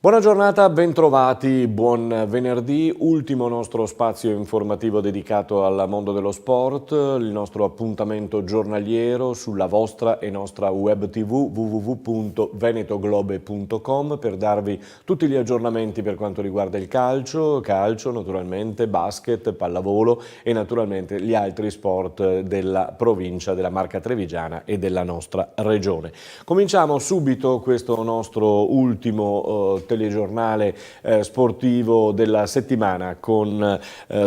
Buona giornata, bentrovati, buon venerdì, ultimo nostro spazio informativo dedicato al mondo dello sport, il nostro appuntamento giornaliero sulla vostra e nostra web tv www.venetoglobe.com per darvi tutti gli aggiornamenti per quanto riguarda il calcio naturalmente, basket, pallavolo e naturalmente gli altri sport della provincia, della Marca Trevigiana e della nostra regione. Cominciamo subito questo nostro ultimo telegiornale sportivo della settimana con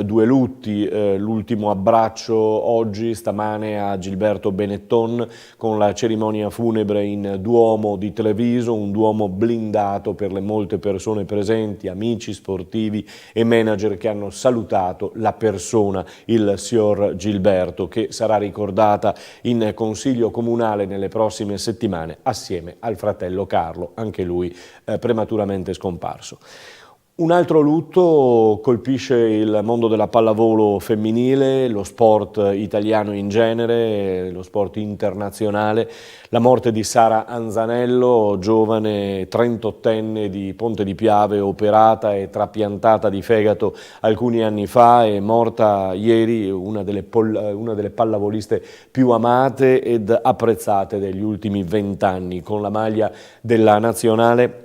due lutti, l'ultimo abbraccio oggi, stamane a Gilberto Benetton con la cerimonia funebre in Duomo di Treviso, un Duomo blindato per le molte persone presenti, amici sportivi e manager che hanno salutato la persona, il signor Gilberto, che sarà ricordata in Consiglio Comunale nelle prossime settimane assieme al fratello Carlo, anche lui prematuramente scomparso. Un altro lutto colpisce il mondo della pallavolo femminile, lo sport italiano in genere, lo sport internazionale. La morte di Sara Anzanello, giovane 38enne di Ponte di Piave, operata e trapiantata di fegato alcuni anni fa, è morta ieri, una delle pallavoliste più amate ed apprezzate degli ultimi 20 anni. Con la maglia della nazionale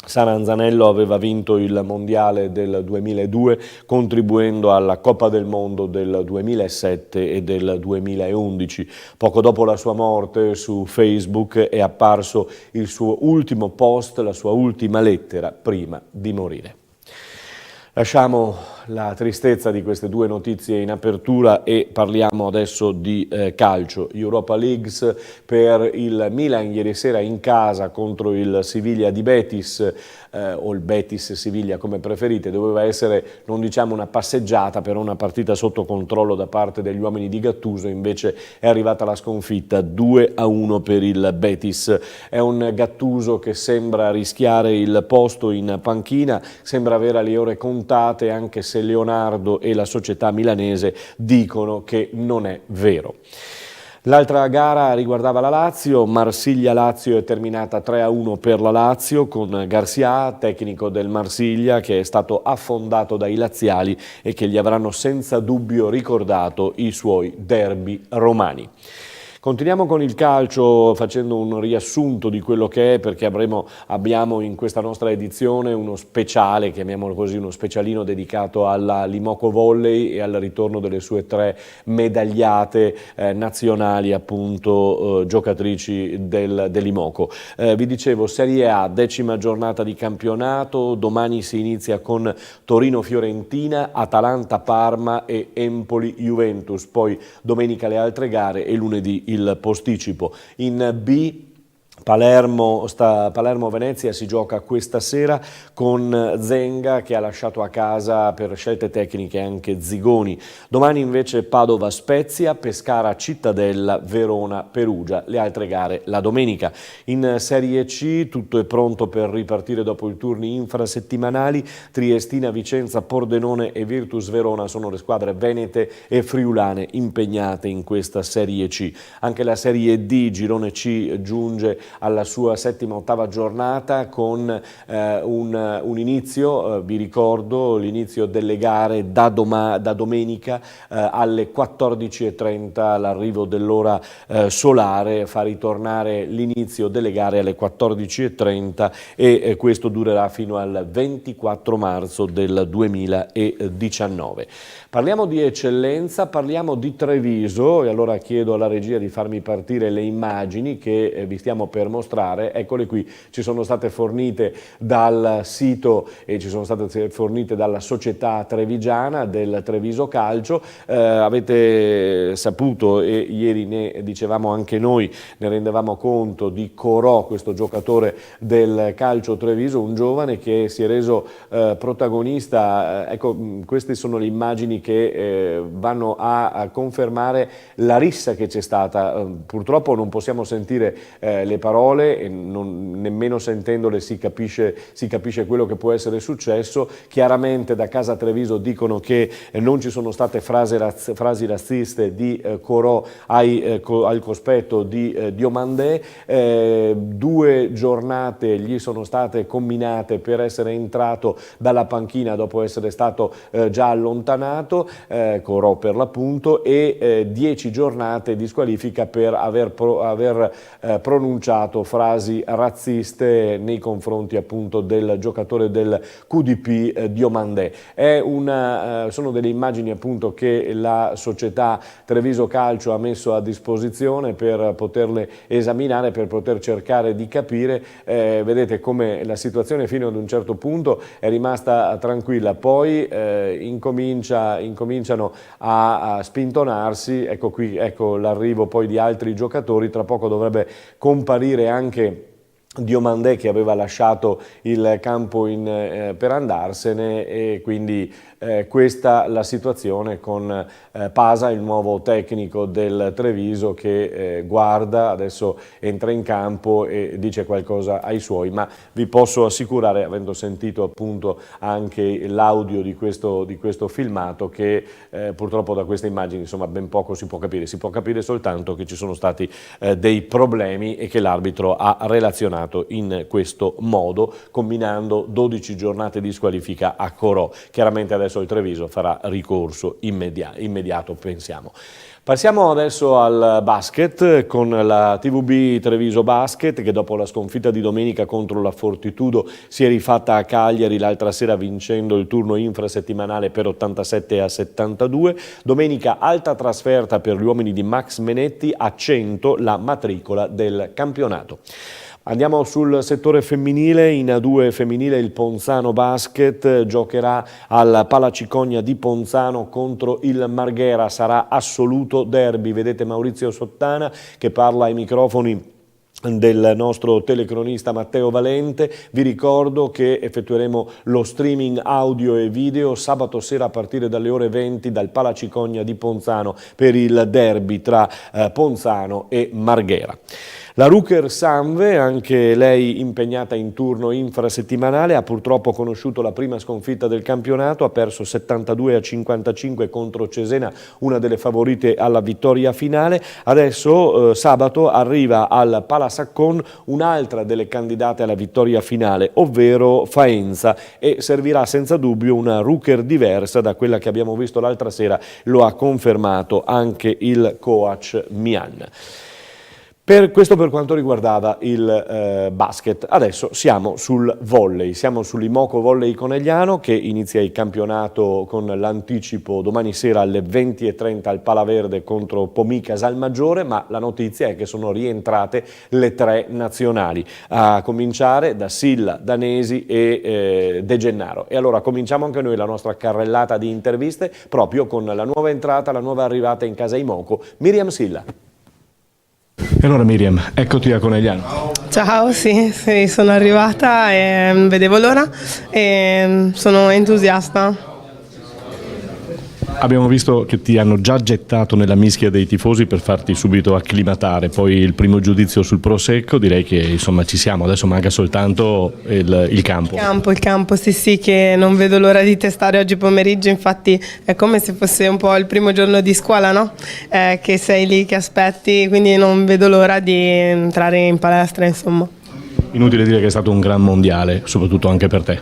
Sara Anzanello aveva vinto il Mondiale del 2002 contribuendo alla Coppa del Mondo del 2007 e del 2011. Poco dopo la sua morte su Facebook è apparso il suo ultimo post, la sua ultima lettera prima di morire. Lasciamo la tristezza di queste due notizie in apertura e parliamo adesso di calcio. Europa League per il Milan ieri sera in casa contro il Siviglia di Betis, o il Betis Siviglia come preferite, doveva essere non diciamo una passeggiata, però una partita sotto controllo da parte degli uomini di Gattuso, invece è arrivata la sconfitta 2-1 per il Betis. È un Gattuso che sembra rischiare il posto in panchina, sembra avere le ore contate, anche se Leonardo e la società milanese dicono che non è vero. L'altra gara riguardava la Lazio, Marsiglia-Lazio è terminata 3-1 per la Lazio con Garcia, tecnico del Marsiglia, che è stato affondato dai laziali e che gli avranno senza dubbio ricordato i suoi derby romani. Continuiamo con il calcio facendo un riassunto di quello che è, perché abbiamo in questa nostra edizione uno speciale, chiamiamolo così, uno specialino dedicato alla Limoco Volley e al ritorno delle sue 3 medagliate nazionali, appunto giocatrici dell'Imoco. Vi dicevo, Serie A, 10ª giornata di campionato, domani si inizia con Torino-Fiorentina, Atalanta-Parma e Empoli-Juventus, poi domenica le altre gare e lunedì il posticipo. In B Palermo-Venezia si gioca questa sera con Zenga che ha lasciato a casa per scelte tecniche anche Zigoni. Domani invece Padova-Spezia, Pescara-Cittadella, Verona-Perugia. Le altre gare la domenica. In Serie C tutto è pronto per ripartire dopo i turni infrasettimanali. Triestina, Vicenza, Pordenone e Virtus Verona sono le squadre venete e friulane impegnate in questa Serie C. Anche la Serie D, Girone C, giunge alla sua 7ª-8ª giornata con un inizio, vi ricordo, l'inizio delle gare da domenica alle 14:30, l'arrivo dell'ora solare fa ritornare l'inizio delle gare alle 14:30 e questo durerà fino al 24 marzo del 2019. Parliamo di eccellenza, parliamo di Treviso e allora chiedo alla regia di farmi partire le immagini che vi stiamo per mostrare. Eccole qui, ci sono state fornite dal sito e ci sono state fornite dalla società trevigiana del Treviso Calcio. Avete saputo e ieri ne dicevamo anche noi, ne rendevamo conto di Corò, questo giocatore del calcio Treviso, un giovane che si è reso protagonista. Ecco, queste sono le immagini che vanno a confermare la rissa che c'è stata. Purtroppo non possiamo sentire le parole parole e nemmeno sentendole si capisce quello che può essere successo. Chiaramente da casa Treviso dicono che non ci sono state frasi razziste di Corò al cospetto di Diomandé. 2 giornate gli sono state comminate per essere entrato dalla panchina dopo essere stato già allontanato, Corò per l'appunto, e 10 giornate di squalifica per aver pronunciato frasi razziste nei confronti appunto del giocatore del QDP Diomandé. Sono delle immagini appunto che la società Treviso Calcio ha messo a disposizione per poterle esaminare, per poter cercare di capire. Vedete come la situazione fino ad un certo punto è rimasta tranquilla, poi incominciano a spintonarsi. Ecco qui, ecco l'arrivo poi di altri giocatori. Tra poco dovrebbe comparire anche Diomandé, che aveva lasciato il campo per andarsene, e quindi questa la situazione con Pasa, il nuovo tecnico del Treviso, che guarda, adesso entra in campo e dice qualcosa ai suoi, ma vi posso assicurare, avendo sentito appunto anche l'audio di questo filmato, che purtroppo da queste immagini insomma ben poco si può capire soltanto che ci sono stati dei problemi e che l'arbitro ha relazionato in questo modo, combinando 12 giornate di squalifica a Corò. Chiaramente adesso il Treviso farà ricorso immediato, pensiamo. Passiamo adesso al basket con la TVB Treviso Basket, che dopo la sconfitta di domenica contro la Fortitudo si è rifatta a Cagliari l'altra sera vincendo il turno infrasettimanale per 87-72. Domenica alta trasferta per gli uomini di Max Menetti, a 100 la matricola del campionato. Andiamo sul settore femminile. In A2 femminile il Ponzano Basket giocherà al Palacicogna di Ponzano contro il Marghera. Sarà assoluto derby. Vedete Maurizio Sottana che parla ai microfoni del nostro telecronista Matteo Valente. Vi ricordo che effettueremo lo streaming audio e video sabato sera a partire dalle ore 20 dal Palacicogna di Ponzano per il derby tra Ponzano e Marghera. La Ruker Sanve, anche lei impegnata in turno infrasettimanale, ha purtroppo conosciuto la prima sconfitta del campionato, ha perso 72-55 contro Cesena, una delle favorite alla vittoria finale. Adesso sabato arriva al Palasaccon un'altra delle candidate alla vittoria finale, ovvero Faenza, e servirà senza dubbio una Ruker diversa da quella che abbiamo visto l'altra sera, lo ha confermato anche il coach Mian. Questo per quanto riguardava il basket. Adesso siamo sul volley, siamo sull'Imoco Volley Conegliano, che inizia il campionato con l'anticipo domani sera alle 20:30 al Palaverde contro Pomica Salmaggiore, ma la notizia è che sono rientrate le 3 nazionali, a cominciare da Silla, Danesi e De Gennaro. E allora cominciamo anche noi la nostra carrellata di interviste proprio con la nuova entrata, la nuova arrivata in casa Imoco, Miriam Silla. E allora Miriam, eccoti a Conegliano. Ciao, sì, sono arrivata e non vedevo l'ora e sono entusiasta. Abbiamo visto che ti hanno già gettato nella mischia dei tifosi per farti subito acclimatare, poi il primo giudizio sul Prosecco, direi che insomma ci siamo, adesso manca soltanto il campo. Il campo, sì, che non vedo l'ora di testare oggi pomeriggio, infatti è come se fosse un po' il primo giorno di scuola, no? Che sei lì, che aspetti, quindi non vedo l'ora di entrare in palestra, insomma. Inutile dire che è stato un gran mondiale, soprattutto anche per te.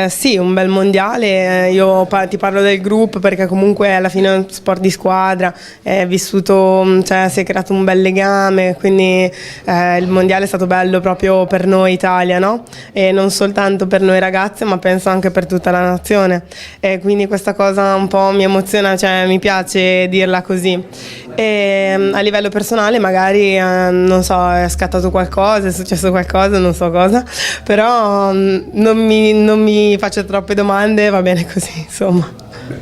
Sì, un bel mondiale. Io ti parlo del gruppo perché comunque alla fine è un sport di squadra, è vissuto, cioè si è creato un bel legame, quindi il mondiale è stato bello proprio per noi Italia, no? E non soltanto per noi ragazze, ma penso anche per tutta la nazione. E quindi questa cosa un po' mi emoziona, cioè mi piace dirla così. E a livello personale magari non so, è scattato qualcosa, è successo qualcosa, non so cosa, però non mi faccio troppe domande, va bene così, insomma.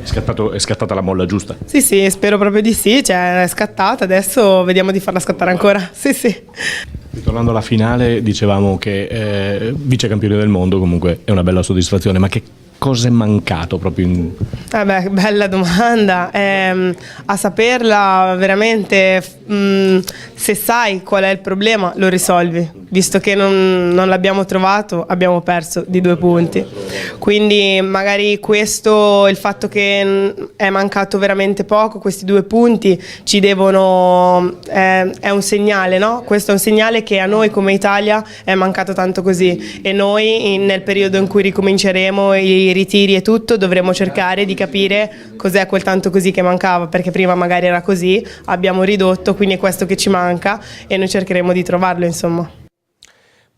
È scattata la molla giusta? Sì, spero proprio di sì, cioè è scattata, adesso vediamo di farla scattare ancora, sì. Ritornando alla finale, dicevamo che vice campione del mondo comunque è una bella soddisfazione, ma che cosa è mancato proprio Bella domanda. A saperla veramente, se sai qual è il problema lo risolvi, visto che non l'abbiamo trovato abbiamo perso di 2 punti, quindi magari questo, il fatto che è mancato veramente poco, questi 2 punti ci devono, è un segnale, no? Questo è un segnale che a noi come Italia è mancato tanto così, e noi nel periodo in cui ricominceremo i ritiri e tutto dovremo cercare di capire cos'è quel tanto così che mancava, perché prima magari era così, abbiamo ridotto, quindi è questo che ci manca e noi cercheremo di trovarlo, insomma.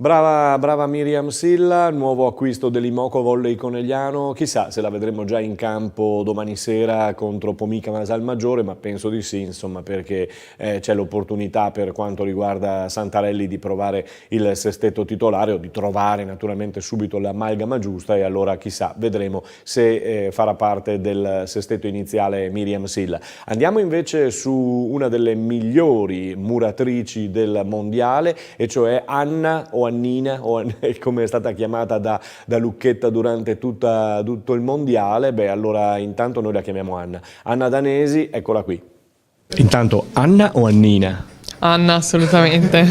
Brava Miriam Silla, nuovo acquisto dell'Imoco Volley Conegliano, chissà se la vedremo già in campo domani sera contro Pomica Masalmaggiore, ma penso di sì, insomma, perché c'è l'opportunità per quanto riguarda Santarelli di provare il sestetto titolare o di trovare naturalmente subito l'amalgama giusta, e allora chissà, vedremo se farà parte del sestetto iniziale Miriam Silla. Andiamo invece su una delle migliori muratrici del mondiale, e cioè Anna o Annina, o come è stata chiamata da Lucchetta durante tutto il mondiale. Beh, allora intanto noi la chiamiamo Anna. Anna Danesi, eccola qui. Intanto Anna o Annina? Anna, assolutamente.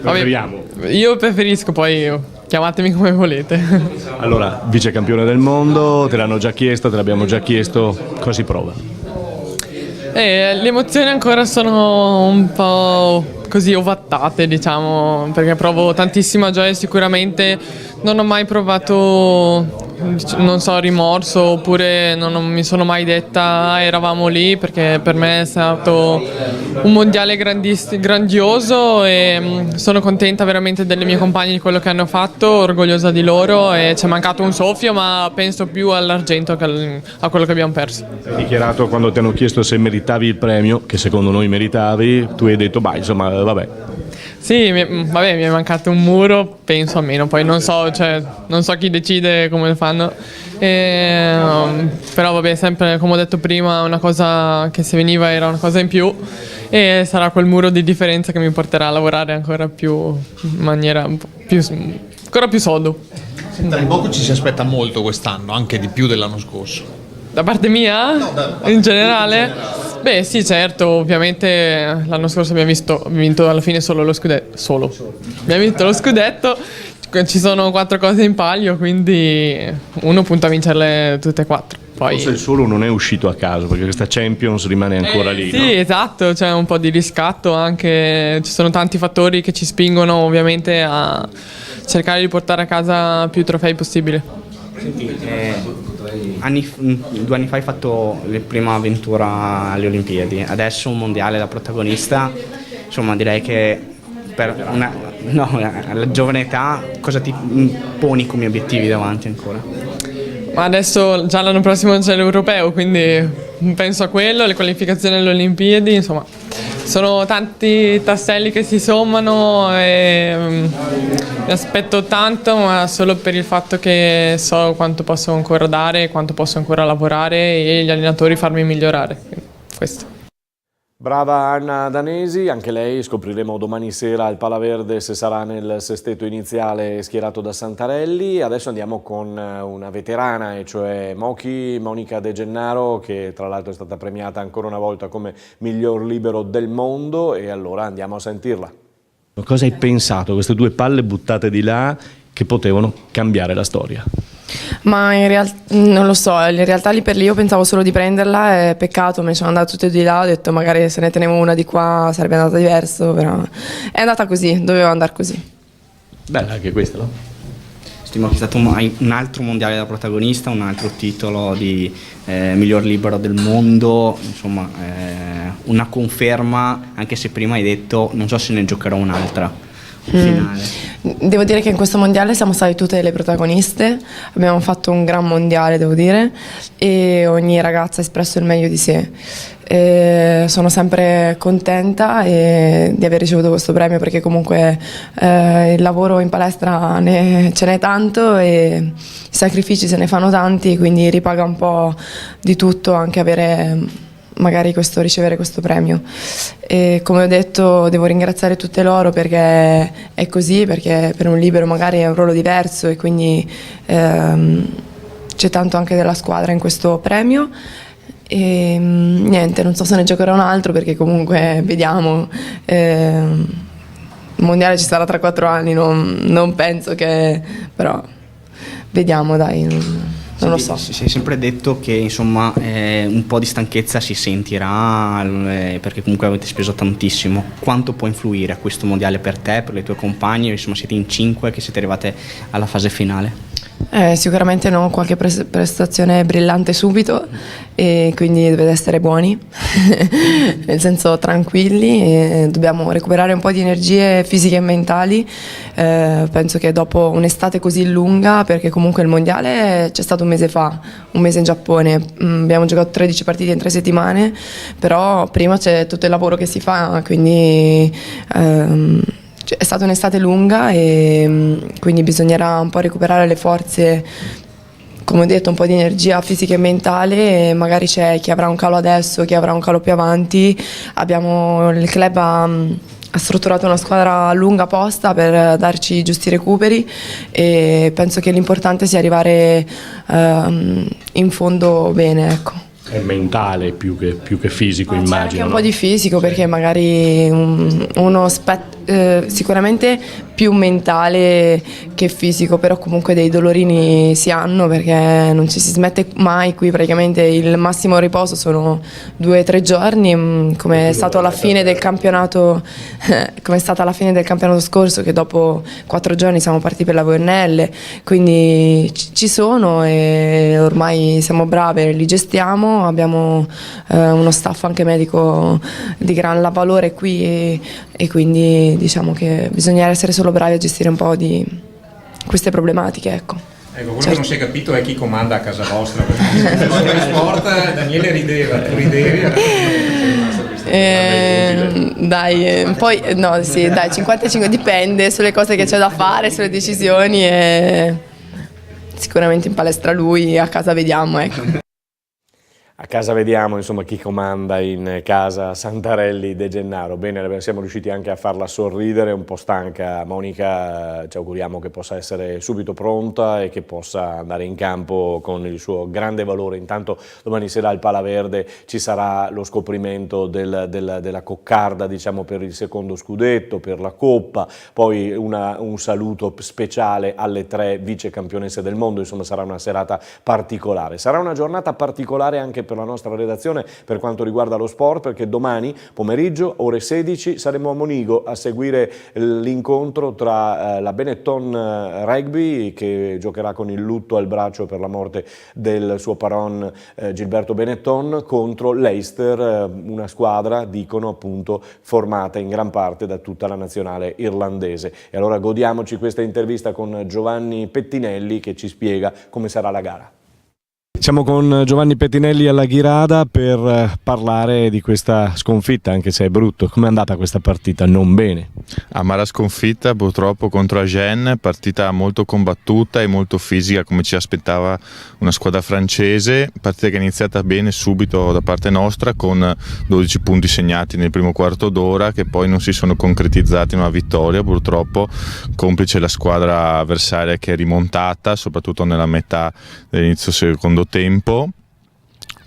Preferiamo. Io preferisco, poi chiamatemi come volete. Allora, vice campione del mondo, te l'hanno già chiesto, te l'abbiamo già chiesto, cosa si prova? Le emozioni ancora sono un po' così ovattate, diciamo, perché provo tantissima gioia. Sicuramente non ho mai provato, non so, rimorso, oppure non mi sono mai detta eravamo lì, perché per me è stato un mondiale grandioso, e sono contenta veramente delle mie compagne, di quello che hanno fatto, orgogliosa di loro, e ci è mancato un soffio, ma penso più all'argento che a quello che abbiamo perso. Hai dichiarato, quando ti hanno chiesto se meritavi il premio, che secondo noi meritavi, tu hai detto insomma vabbè. Sì, mi è mancato un muro, penso almeno, poi non so chi decide come lo fanno, però vabbè, sempre come ho detto prima, una cosa che se veniva era una cosa in più, e sarà quel muro di differenza che mi porterà a lavorare ancora più in maniera ancora più sodo. Dal Boco ci si aspetta molto quest'anno, anche di più dell'anno scorso. Da parte mia? No, in generale? Beh sì, certo, ovviamente l'anno scorso abbiamo vinto alla fine solo lo scudetto. Abbiamo vinto lo scudetto, ci sono 4 cose in palio, quindi uno punta a vincerle tutte e 4. Poi... Forse il solo non è uscito a caso, perché questa Champions rimane ancora lì. Sì, no? Esatto, c'è un po' di riscatto anche, ci sono tanti fattori che ci spingono ovviamente a cercare di portare a casa più trofei possibile. Senti, 2 anni fa hai fatto la prima avventura alle Olimpiadi, adesso un mondiale da protagonista, insomma direi che alla giovane età cosa ti poni come obiettivi davanti ancora? Ma adesso già l'anno prossimo c'è l'Europeo, quindi penso a quello, le qualificazioni alle Olimpiadi, insomma sono tanti tasselli che si sommano, e mi aspetto tanto, ma solo per il fatto che so quanto posso ancora dare, quanto posso ancora lavorare, e gli allenatori farmi migliorare. Questo. Brava Anna Danesi, anche lei scopriremo domani sera al Palaverde se sarà nel sestetto iniziale schierato da Santarelli. Adesso andiamo con una veterana, e cioè Monica De Gennaro, che tra l'altro è stata premiata ancora una volta come miglior libero del mondo, e allora andiamo a sentirla. Cosa hai pensato, queste 2 palle buttate di là che potevano cambiare la storia? Ma in realtà non lo so, in realtà lì per lì io pensavo solo di prenderla, e peccato, me ne sono andata tutte di là, ho detto magari se ne tenevo una di qua sarebbe andata diverso, però è andata così, doveva andare così. Bella anche questa, no? Stimo che è stato un altro mondiale da protagonista, un altro titolo di miglior libero del mondo, insomma una conferma, anche se prima hai detto non so se ne giocherò un'altra. Finale. Devo dire che in questo mondiale siamo state tutte le protagoniste, abbiamo fatto un gran mondiale, devo dire, e ogni ragazza ha espresso il meglio di sé. Sono sempre contenta di aver ricevuto questo premio, perché comunque il lavoro in palestra ce n'è tanto e i sacrifici se ne fanno tanti, quindi ripaga un po' di tutto anche avere magari ricevere questo premio. E come ho detto, devo ringraziare tutte loro, perché è così, perché per un libero magari è un ruolo diverso, e quindi c'è tanto anche della squadra in questo premio. E niente, non so se ne giocherà un altro perché comunque vediamo, il mondiale ci sarà tra 4 anni, non penso che, però vediamo dai, non lo so. Si è sempre detto che insomma un po' di stanchezza si sentirà perché comunque avete speso tantissimo. Quanto può influire a questo mondiale per te, per le tue compagne? Insomma siete in 5 che siete arrivate alla fase finale. Sicuramente non qualche prestazione brillante subito e quindi dovete essere buoni, nel senso tranquilli, e dobbiamo recuperare un po' di energie fisiche e mentali. Penso che dopo un'estate così lunga, perché comunque il mondiale c'è stato un mese fa, un mese in Giappone, abbiamo giocato 13 partite in 3 settimane, però prima c'è tutto il lavoro che si fa, quindi è stata un'estate lunga e quindi bisognerà un po' recuperare le forze, come ho detto, un po' di energia fisica e mentale, e magari c'è chi avrà un calo adesso, chi avrà un calo più avanti. Il club ha strutturato una squadra lunga posta per darci i giusti recuperi e penso che l'importante sia arrivare in fondo bene, ecco. È mentale più che fisico, immagino. C'è anche un po' di fisico, perché magari uno sicuramente più mentale che fisico, però comunque dei dolorini si hanno, perché non ci si smette mai qui, praticamente il massimo riposo sono 2 o 3 giorni, come è stato alla fine del campionato come è stata alla fine del campionato scorso, che dopo 4 giorni siamo partiti per la VNL, quindi ci sono e ormai siamo brave, li gestiamo, abbiamo uno staff anche medico di gran valore qui e quindi diciamo che bisogna essere solo bravi a gestire un po' di queste problematiche, ecco. Ecco, quello che non si è capito è chi comanda a casa vostra, perché in sport Daniele rideva, tu ridevi. Dai, poi no, sì, dai, 55 dipende sulle cose che c'è da fare, sulle decisioni, e sicuramente in palestra lui, a casa vediamo, ecco. A casa vediamo, insomma, chi comanda in casa Santarelli De Gennaro. Bene, siamo riusciti anche a farla sorridere, un po' stanca Monica, ci auguriamo che possa essere subito pronta e che possa andare in campo con il suo grande valore. Intanto domani sera al Palaverde ci sarà lo scoprimento della coccarda, diciamo, per il secondo scudetto, per la Coppa, poi un saluto speciale alle 3 vice campionesse del mondo. Insomma, sarà una serata particolare. Sarà una giornata particolare anche per la nostra redazione per quanto riguarda lo sport, perché domani pomeriggio ore 16 saremo a Monigo a seguire l'incontro tra la Benetton Rugby, che giocherà con il lutto al braccio per la morte del suo paron Gilberto Benetton, contro l'Eister, una squadra, dicono appunto, formata in gran parte da tutta la nazionale irlandese. E allora godiamoci questa intervista con Giovanni Pettinelli, che ci spiega come sarà la gara. Siamo con Giovanni Pettinelli alla Ghirada per parlare di questa sconfitta, anche se è brutto. Com'è andata questa partita? Non bene. Amara sconfitta purtroppo contro Agen, partita molto combattuta e molto fisica come ci aspettava una squadra francese, partita che è iniziata bene subito da parte nostra con 12 punti segnati nel primo quarto d'ora, che poi non si sono concretizzati in una vittoria purtroppo, complice la squadra avversaria che è rimontata soprattutto nella metà dell'inizio secondo tempo.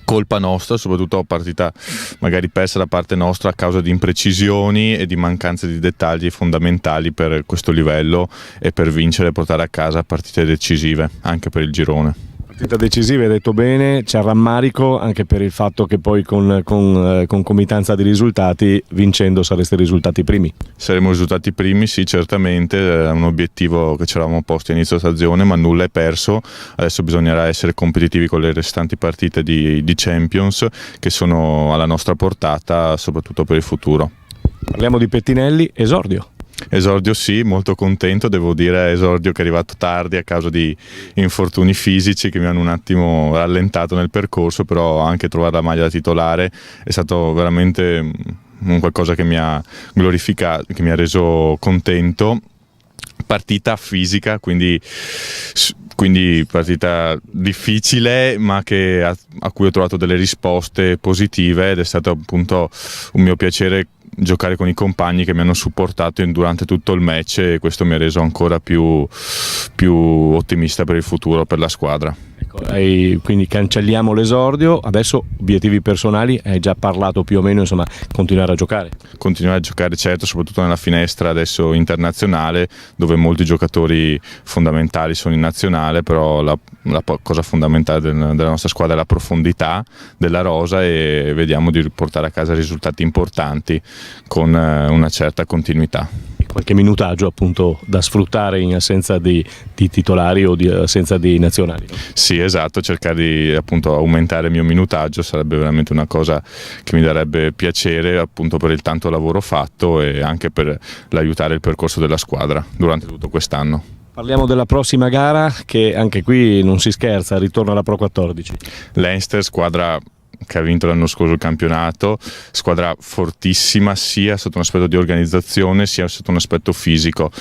Colpa nostra, soprattutto partita magari persa da parte nostra a causa di imprecisioni e di mancanza di dettagli fondamentali per questo livello e per vincere e portare a casa partite decisive anche per il girone. Partita decisiva, hai detto bene, c'è rammarico anche per il fatto che poi con concomitanza di risultati, vincendo sareste risultati primi. Saremo risultati primi, sì, certamente, è un obiettivo che ci eravamo posti a inizio stagione, ma nulla è perso. Adesso bisognerà essere competitivi con le restanti partite di Champions che sono alla nostra portata, soprattutto per il futuro. Parliamo di Pettinelli, esordio. Esordio sì, molto contento, devo dire, esordio che è arrivato tardi a causa di infortuni fisici che mi hanno un attimo rallentato nel percorso, però anche trovare la maglia da titolare è stato veramente qualcosa che mi ha glorificato, che mi ha reso contento. Partita fisica, quindi partita difficile, ma a cui ho trovato delle risposte positive, ed è stato appunto un mio piacere giocare con i compagni che mi hanno supportato durante tutto il match, e questo mi ha reso ancora più ottimista per il futuro, per la squadra. Ecco, quindi cancelliamo l'esordio, adesso obiettivi personali, hai già parlato più o meno, insomma, continuare a giocare. Continuare a giocare, certo, soprattutto nella finestra adesso internazionale, dove molti giocatori fondamentali sono in nazionale, però la cosa fondamentale della nostra squadra è la profondità della rosa e vediamo di portare a casa risultati importanti con una certa continuità. Qualche minutaggio appunto da sfruttare in assenza di titolari o di assenza di nazionali. Sì, esatto, cercare di appunto aumentare il mio minutaggio sarebbe veramente una cosa che mi darebbe piacere, appunto, per il tanto lavoro fatto e anche per l'aiutare il percorso della squadra durante tutto quest'anno. Parliamo della prossima gara, che anche qui non si scherza, ritorna alla Pro 14. Leinster, squadra che ha vinto l'anno scorso il campionato, squadra fortissima sia sotto un aspetto di organizzazione sia sotto un aspetto fisico.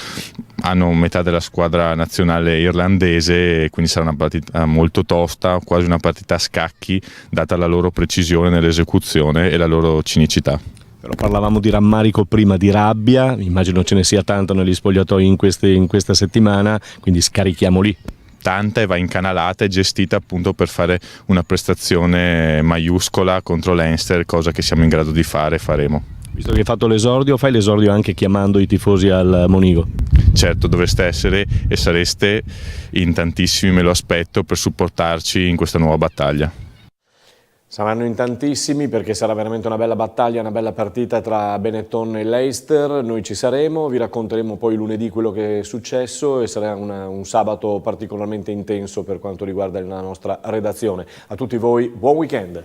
Hanno metà della squadra nazionale irlandese, quindi sarà una partita molto tosta, quasi una partita a scacchi, data la loro precisione nell'esecuzione e la loro cinicità. Però parlavamo di rammarico prima, di rabbia, immagino ce ne sia tanto negli spogliatoi in questa settimana, quindi scarichiamo lì. Tanta e va incanalata e gestita appunto per fare una prestazione maiuscola contro Leinster, cosa che siamo in grado di fare e faremo. Visto che hai fatto l'esordio, fai l'esordio anche chiamando i tifosi al Monigo? Certo, dovreste essere e sareste in tantissimi, me lo aspetto, per supportarci in questa nuova battaglia. Saranno in tantissimi perché sarà veramente una bella battaglia, una bella partita tra Benetton e Leicester. Noi ci saremo, vi racconteremo poi lunedì quello che è successo e sarà un sabato particolarmente intenso per quanto riguarda la nostra redazione. A tutti voi buon weekend!